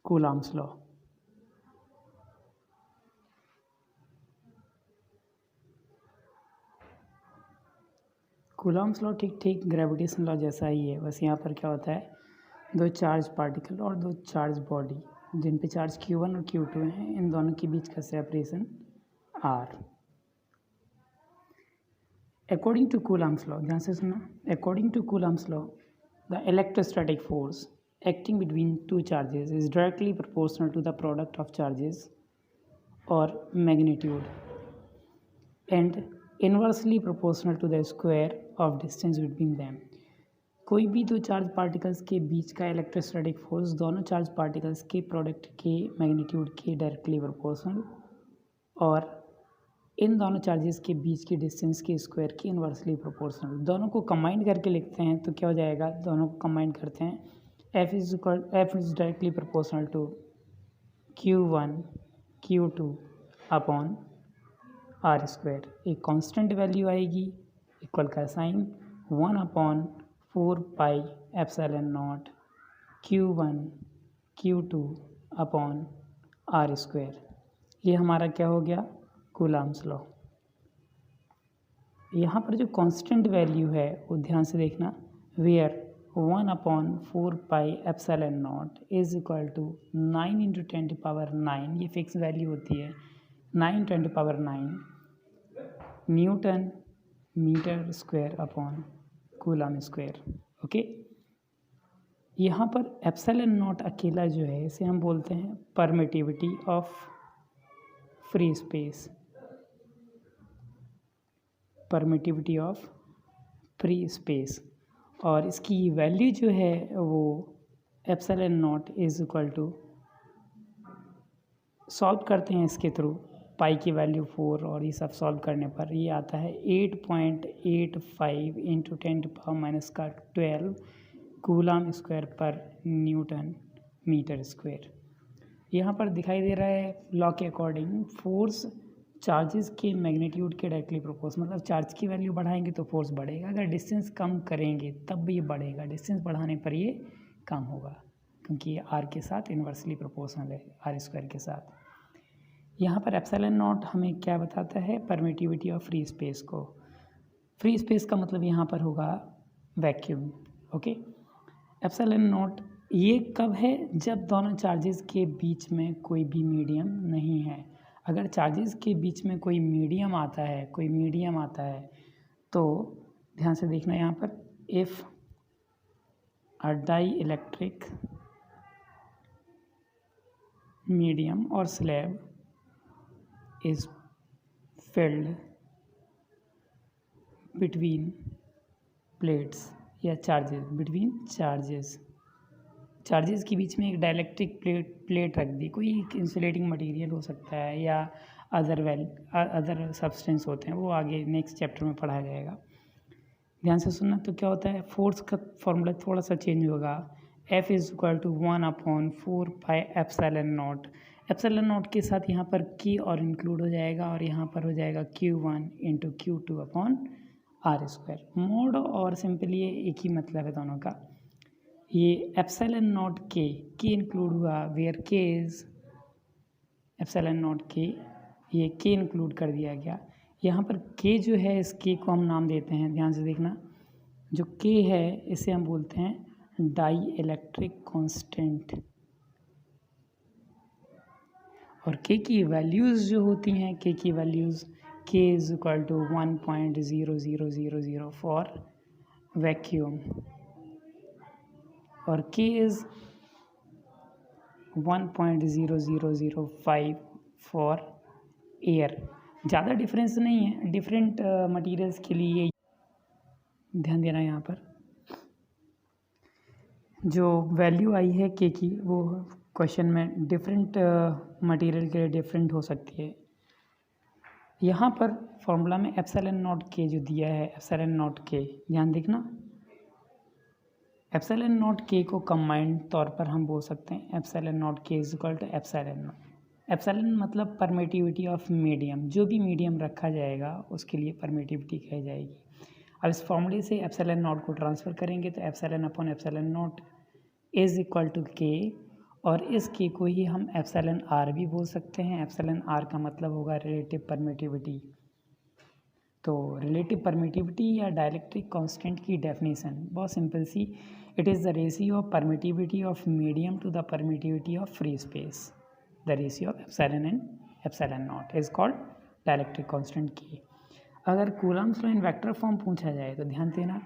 Coulomb's law. Coulomb's law ठीक ठीक gravitation law जैसा ही है, बस यहाँ पर क्या होता है, दो चार्ज पार्टिकल और दो चार्ज बॉडी जिन पे चार्ज Q1 और Q2 हैं, इन दोनों के बीच का separation R। According to Coulomb's law, ध्यान से सुना, according to Coulomb's law the electrostatic force acting between two charges is directly proportional to the product of charges or magnitude and inversely proportional to the square of distance between them। कोई भी दो charge particles के बीच का electrostatic force दोनों charge particles के product के magnitude के डायरेक्टली प्रोपोर्शनल और इन दोनों चार्जेस के बीच की डिस्टेंस के स्क्वायर के इन्वर्सली प्रोपोर्शनल। दोनों को कंबाइन करके लिखते हैं तो क्या हो जाएगा, दोनों को कंबाइन करते हैं, F is directly proportional to Q1 Q2 upon R square. एक कांस्टेंट वैल्यू आएगी इक्वल का sign 1 upon 4 pi epsilon naught Q1 Q2 upon R square. ये हमारा क्या हो गया, कूलम्ब्स लॉ। यहाँ पर जो कांस्टेंट वैल्यू है वो ध्यान से देखना, where 1 upon 4 pi epsilon naught is equal to 9 into 10 to power 9, ये फिक्स वैल्यू होती है, 9 10 to power 9 newton metre square upon coulomb square. Okay, यहाँ पर एप्सिलॉन नॉट अकेला जो है इसे हम बोलते हैं permittivity of free space, permittivity of free space, और इसकी वैल्यू जो है वो epsilon naught is equal to, solve करते हैं इसके थ्रू, पाई की वैल्यू 4 और ये सब सॉल्व करने पर ये आता है 8.85 इंटू 10 टू पावर माइनस का 12 कूलम स्क्वायर पर न्यूटन मीटर स्क्वायर। यहाँ पर दिखाई दे रहा है लॉ के अकॉर्डिंग फोर्स चार्जेस के मैग्नीट्यूड के डायरेक्टली प्रोपोर्शनल, मतलब चार्ज की वैल्यू बढ़ाएंगे तो फोर्स बढ़ेगा, अगर डिस्टेंस कम करेंगे तब भी ये बढ़ेगा, डिस्टेंस बढ़ाने पर ये कम होगा क्योंकि ये R के साथ इन्वर्सली प्रोपोर्शनल है, R स्क्वायर के साथ। यहाँ पर एप्सिलॉन नॉट हमें क्या बताता है, परमिटिविटी ऑफ फ्री स्पेस को। फ्री स्पेस का मतलब यहाँ पर होगा वैक्यूम। ओके, एप्सिलॉन नॉट ये कब है, जब दोनों चार्जेस के बीच में कोई भी मीडियम नहीं है। अगर चार्जेस के बीच में कोई मीडियम आता है, तो ध्यान से देखना यहाँ पर, if a dielectric medium और slab is filled between plates या चार्जेस के बीच में एक डाइलेक्ट्रिक प्लेट रख दी, कोई इंसुलेटिंग मटेरियल हो सकता है या अदर सब्सटेंस होते हैं, वो आगे नेक्स्ट चैप्टर में पढ़ाया जाएगा, ध्यान से सुनना। तो क्या होता है, फोर्स का फॉर्मूला थोड़ा सा चेंज होगा, F is equal to 1 upon 4 pi epsilon naught. Epsilon naught के साथ यहाँ पर K और इंक्लूड हो जाएगा और यहाँ पर हो जाएगा Q1 into Q2 upon R square. Mod और सिंपली ये एक ही मतलब है दोनों का। ये एप्सिलॉन नॉट के इंक्लूड हुआ, where K is epsilon naught K, ये K इंक्लूड कर दिया गया। यहाँ पर K जो है, इस K को हम नाम देते हैं, ध्यान से देखना, जो K है इसे हम बोलते हैं डाई इलेक्ट्रिक कांस्टेंट, और K की वैल्यूज़ जो होती हैं, K की values K is equal to 1.0000 for vacuum और K इज़ 1.0005 फॉर एयर। ज़्यादा डिफरेंस नहीं है, डिफरेंट मटेरियल्स के लिए ध्यान देना। यहाँ पर जो वैल्यू आई है K की वो क्वेश्चन में डिफरेंट मटेरियल के लिए डिफरेंट हो सकती है। यहाँ पर फॉर्मूला में एप्सिलॉन नॉट K जो दिया है, एप्सिलॉन नॉट K, ध्यान देखना, एप्सिलॉन नॉट K को कंबाइंड तौर पर हम बोल सकते हैं epsilon naught K is equal to epsilon naught. Epsilon मतलब परमिटिविटी ऑफ मीडियम, जो भी मीडियम रखा जाएगा उसके लिए परमिटिविटी कही जाएगी। अब इस फॉर्मूले से एप्सिलॉन नॉट को ट्रांसफ़र करेंगे तो epsilon upon epsilon naught is equal to K, और इसके को ही हम एप्सिलॉन आर भी बोल सकते हैं। एप्सिलॉन आर का मतलब होगा रिलेटिव परमिटिविटी। तो रिलेटिव परमिटिविटी या डाइलेक्ट्रिक कांस्टेंट की डेफिनेशन बहुत सिंपल सी, it is the ratio of permittivity of medium to the permittivity of free space. The ratio of epsilon and epsilon naught is called dielectric constant की। अगर Coulomb's law in vector form पूछा जाए तो ध्यान देना,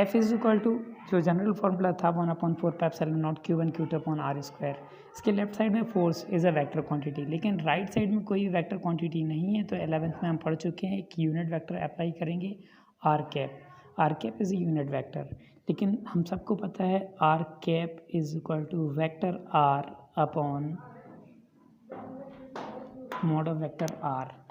F is equal to जो general formula था 1/4 epsilon naught Q1 Q2 upon R square. इसके लेफ्ट साइड में force is a vector quantity, लेकिन राइट साइड में कोई वेक्टर क्वांटिटी नहीं है। तो 11th में हम पढ़ चुके हैं कि यूनिट वेक्टर अप्लाई करेंगे R cap. R cap is a unit vector, लेकिन हम सबको पता है R cap is equal to vector R upon mod of vector R.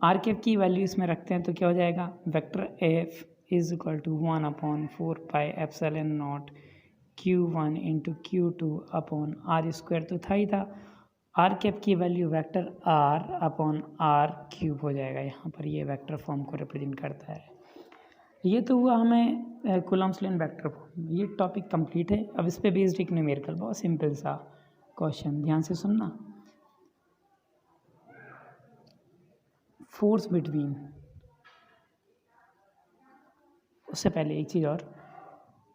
R cap की वैल्यू इसमें रखते हैं तो क्या हो जाएगा, vector F is equal to 1/4 pi epsilon naught Q1 into Q2 upon R square तो था ही था। आर कैप की value vector R upon are cube हो जाएगा। यहाँ पर ये वेक्टर फॉर्म को रिप्रेजेंट करता है। ये तो हुआ हमें Coulomb's law in vector form. ये टॉपिक कंप्लीट है। अब इस पे बेस्ड एक न्यूमेरिकल, बहुत सिंपल सा क्वेश्चन, ध्यान से सुनना। फोर्स बिटवीन, उससे पहले एक चीज़ और,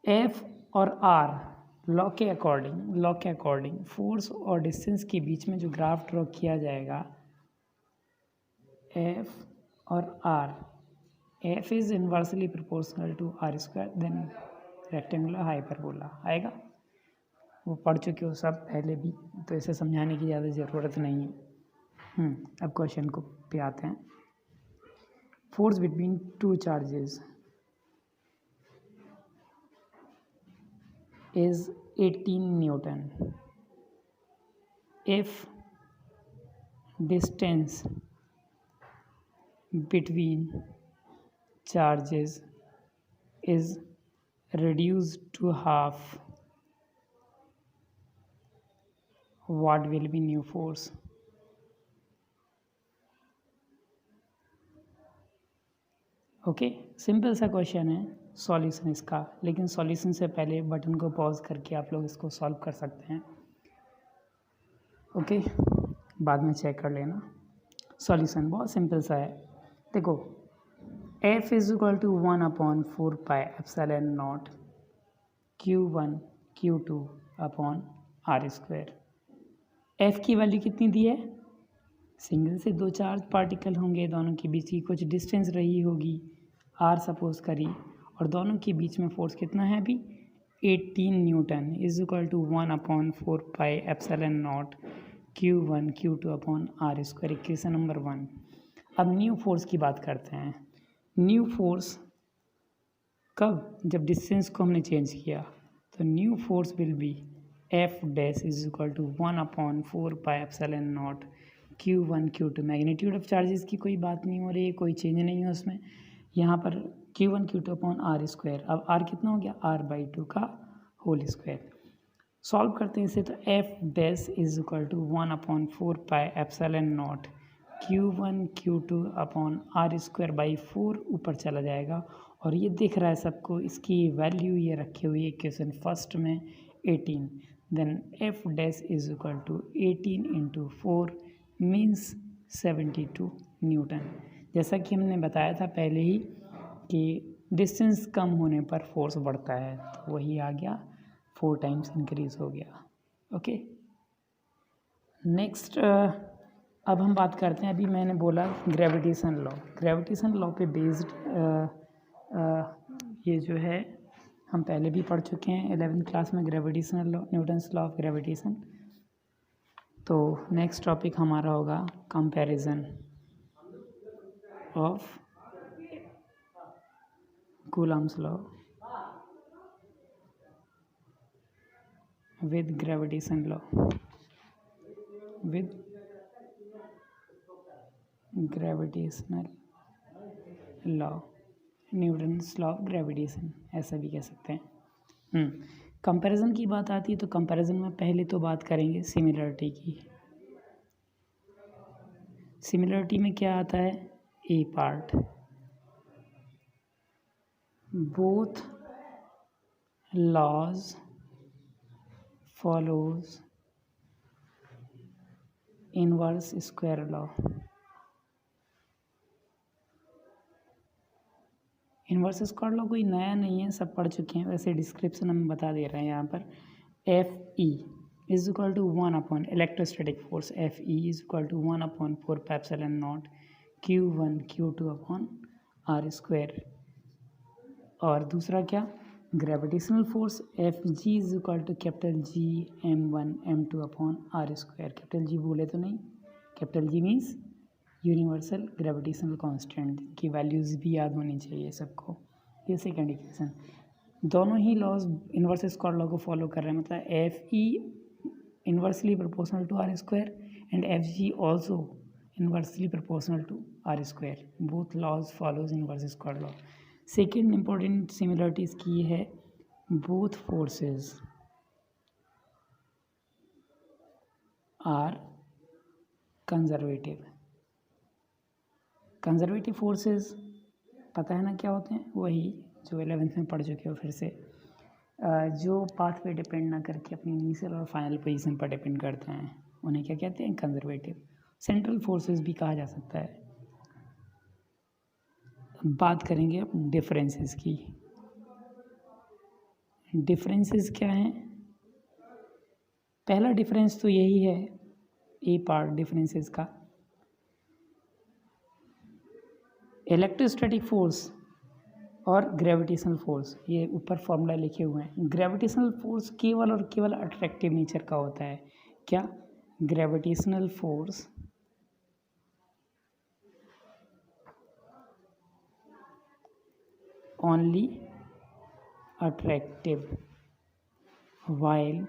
एफ और आर लॉ के अकॉर्डिंग फोर्स और डिस्टेंस के बीच में जो ग्राफ ड्रॉ किया जाएगा, एफ और R, F is inversely proportional to R square then rectangular hyperbola आएगा। वो पढ़ चुके हो सब पहले भी, तो इसे समझाने की ज़्यादा ज़रूरत नहीं है। अब क्वेश्चन को पे आते हैं। Force between two charges is 18 Newton if distance between charges is reduced to half, what will be new force? Okay, simple सा क्वेश्चन है सॉल्यूशन इसका, लेकिन सॉल्यूशन से पहले बटन को पॉज करके आप लोग इसको सॉल्व कर सकते हैं। ओके, बाद में चेक कर लेना। सॉल्यूशन बहुत सिंपल सा है। देखो, F is equal to 1/4 pi epsilon naught Q1 Q2 upon R square. F की वैल्यू कितनी दी है, सिंगल से दो चार्ज पार्टिकल होंगे, दोनों के बीच की कुछ डिस्टेंस रही होगी आर सपोज करी, और दोनों के बीच में फोर्स कितना है अभी 18 newton is equal to 1/4 pi epsilon naught Q1 Q2 upon R square. Equation number 1। अब न्यू फोर्स की बात करते हैं। न्यू फोर्स कब, जब डिस्टेंस को हमने चेंज किया, तो new force will be F dash is equal to 1/4 pi epsilon naught Q1 Q2। Magnitude of charges की कोई बात नहीं हो रही है, कोई चेंज नहीं है उसमें। यहाँ पर Q1 Q2 upon R square. अब आर कितना हो गया, R/2 का होल स्क्वायर। सॉल्व करते हैं इसे, तो F dash is equal to 1/4 pi epsilon naught Q1 Q2 upon R square by 4 ऊपर चला जाएगा, और ये दिख रहा है सबको, इसकी वैल्यू ये रखी हुई है इक्वेशन फर्स्ट में 18। Then F dash is equal to 18 into 4 means 72 newton. जैसा कि हमने बताया था पहले ही कि डिस्टेंस कम होने पर फोर्स बढ़ता है, तो वही आ गया, 4 टाइम्स इंक्रीज हो गया। ओके, नेक्स्ट अब हम बात करते हैं, अभी मैंने बोला ग्रेविटेशन लॉ। ग्रेविटेशन लॉ पे बेस्ड ये जो है हम पहले भी पढ़ चुके हैं 11th क्लास में, gravitational law, Newton's law of gravitation. तो नेक्स्ट टॉपिक हमारा होगा comparison of Coulomb's law with gravitation law, with gravitational law, Newton's law of gravitation ऐसा भी कह सकते हैं। कंपैरिजन की बात आती है तो कंपैरिजन में पहले तो बात करेंगे सिमिलरिटी की। सिमिलरिटी में क्या आता है, apart, both laws follows inverse square law. Inverse square law कोई नया नहीं है, सब पढ़ चुके हैं, वैसे डिस्क्रिप्शन हम बता दे रहे हैं यहाँ पर। F E is equal to 1 upon electrostatic force, F E is equal to 1 upon 4 pi epsilon naught Q1 Q2 upon R square. और दूसरा क्या, gravitational force F G is equal to capital G M1 M2 upon R square. Capital G बोले तो नहीं, capital G means universal gravitational constant की values भी याद होनी चाहिए सबको। ये सेकेंड इक्वेशन, दोनों ही लॉज इनवर्स स्क्वायर लॉ को फॉलो कर रहे हैं, मतलब F E inversely proportional to R square and F G also inversely proportional to R square, both laws follows inverse square law. Second important similarities की है, both forces are conservative. Conservative forces पता है ना क्या होते हैं, वही जो 11th में पढ़ चुके हो फिर से, जो पाथ पे डिपेंड ना करके अपनी इनिशियल और फाइनल पोजीशन पर डिपेंड करते हैं, उन्हें क्या कहते हैं, कंजर्वेटिव। सेंट्रल फोर्सेस भी कहा जा सकता है। बात करेंगे अब डिफरेंसेस की। डिफरेंसेस क्या हैं, पहला डिफरेंस तो यही है, ए पार्ट डिफरेंसेस का, इलेक्ट्रोस्टैटिक फोर्स और ग्रेविटेशनल फोर्स, ये ऊपर फॉर्मूला लिखे हुए हैं। ग्रेविटेशनल फोर्स केवल और केवल अट्रैक्टिव नेचर का होता है। क्या, gravitational force only attractive while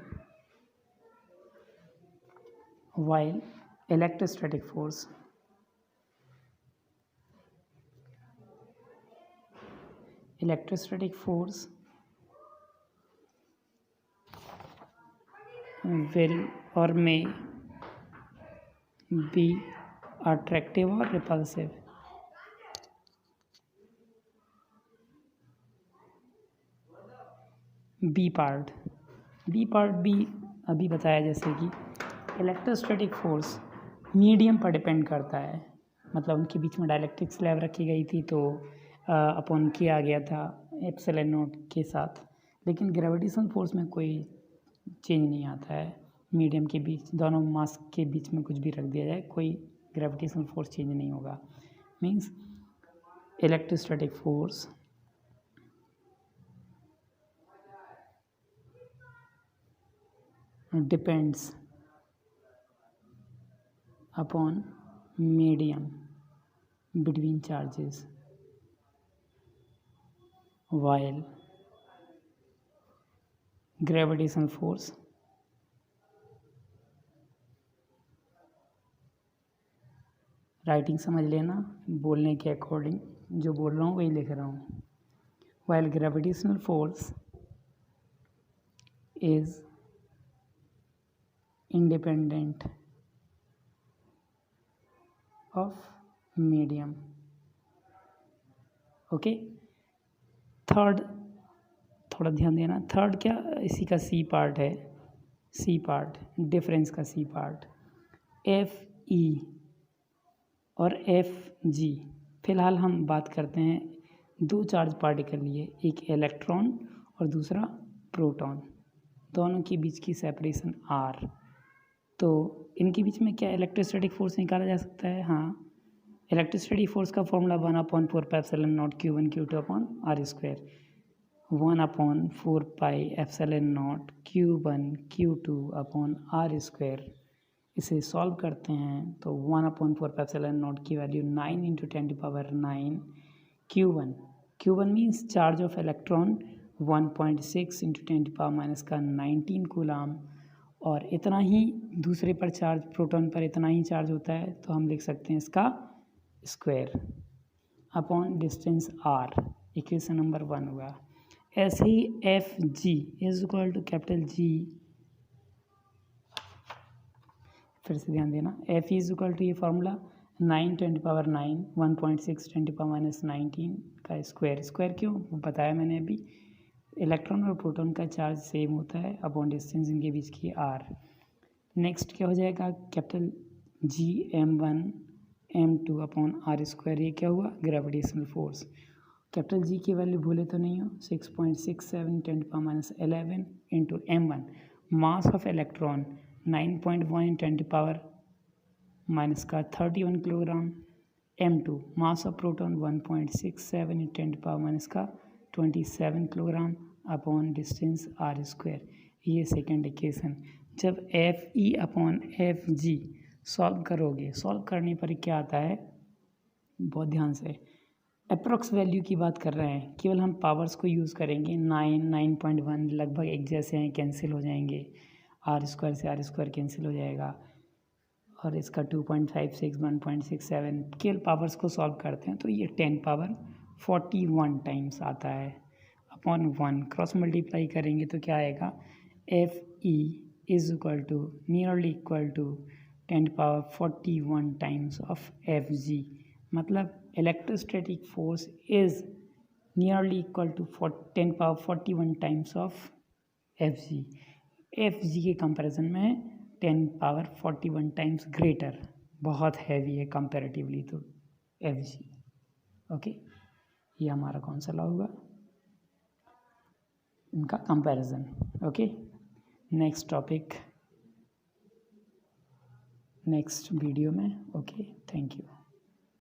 electrostatic force will or may be attractive or repulsive। B part भी अभी बताया, जैसे कि इलेक्ट्रोस्टैटिक फोर्स मीडियम पर डिपेंड करता है, मतलब उनके बीच में डायलेक्ट्रिक स्लैब रखी गई थी तो अपॉन किया गया था एप्सिलॉन नॉट के साथ, लेकिन ग्रेविटेशनल फोर्स में कोई चेंज नहीं आता है। मीडियम के बीच, दोनों मास के बीच में कुछ भी रख दिया जाए, कोई ग्रेविटेशनल फोर्स चेंज नहीं होगा। Means electrostatic force depends upon medium between charges, while gravitational force writing समझ लेना, बोलने के अकॉर्डिंग जो बोल रहा हूँ वही लिख रहा हूँ। while gravitational force is independent of medium। Okay, third थोड़ा ध्यान देना, थर्ड क्या, इसी का सी पार्ट है, सी पार्ट डिफरेंस का सी पार्ट, एफ ई और एफ जी। फिलहाल हम बात करते हैं दो चार्ज पार्टिकल लिए, एक इलेक्ट्रॉन और दूसरा प्रोटॉन, दोनों के बीच की सेपरेशन आर। तो इनके बीच में क्या इलेक्ट्रोस्टैटिक फोर्स निकाला जा सकता है? हाँ, इलेक्ट्रोस्टैटिक फोर्स का formula 1/4 pi epsilon naught Q1 Q2 upon R square. 1/4 pi epsilon naught Q1 Q2 upon R square. इसे सॉल्व करते हैं तो 1/4 पाई एप्सिलॉन नॉट की value 9 × 10⁹ Q1 means charge of electron 1.6 × 10⁻⁻19 coulomb, और इतना ही दूसरे पर चार्ज, प्रोटॉन पर इतना ही चार्ज होता है, तो हम लिख सकते हैं इसका square upon distance r. Equation number 1 हुआ। ऐसे ही F G is equal to capital G, फिर से ध्यान देना, एफ इज इक्वल टू ये फार्मूला 9 10 पावर 9, 1.6 10 पावर माइनस 19 का स्क्वायर क्यों वो बताया मैंने अभी। इलेक्ट्रॉन और प्रोटॉन का चार्ज सेम होता है अपॉन डिस्टेंस इनके बीच की r। नेक्स्ट क्या हो जाएगा, capital G m1 m2 upon r square, ये क्या हुआ, ग्रेविटेशनल फोर्स। कैपिटल G की वैल्यू भूले तो नहीं हो, 6.67 10 power minus 11 into m1। Mass of electron 9.1 10 power minus का 31 kilogram. m2 mass of proton 1.67 10 power minus का 27 kilogram upon distance r square. ये सेकेंड इक्वेशन। जब Fe अपॉन Fg सॉल्व करोगे, सॉल्व करने पर क्या आता है, बहुत ध्यान से, अप्रॉक्स वैल्यू की बात कर रहे हैं, केवल हम पावर्स को यूज़ करेंगे। 9 9.1 लगभग एक जैसे हैं, कैंसिल हो जाएंगे, r स्क्वायर से r स्क्वायर कैंसिल हो जाएगा, और इसका 2.56 1.67 केवल पावर्स को सॉल्व करते हैं तो ये 10 पावर 41 टाइम्स आता है अपॉन 1। क्रॉस मल्टीप्लाई करेंगे तो क्या आएगा, Fe is equal to nearly equal to 10 power 41 times of Fg। मतलब electrostatic force is nearly equal to 10 power 41 times of Fg। Fg के कंपैरिजन में 10 पावर 41 टाइम्स ग्रेटर, बहुत हैवी है कंपैरेटिवली तो Fg। ओके, ये हमारा कौन सा लॉ होगा, इनका comparison. Okay, next topic next video में। Okay, thank you.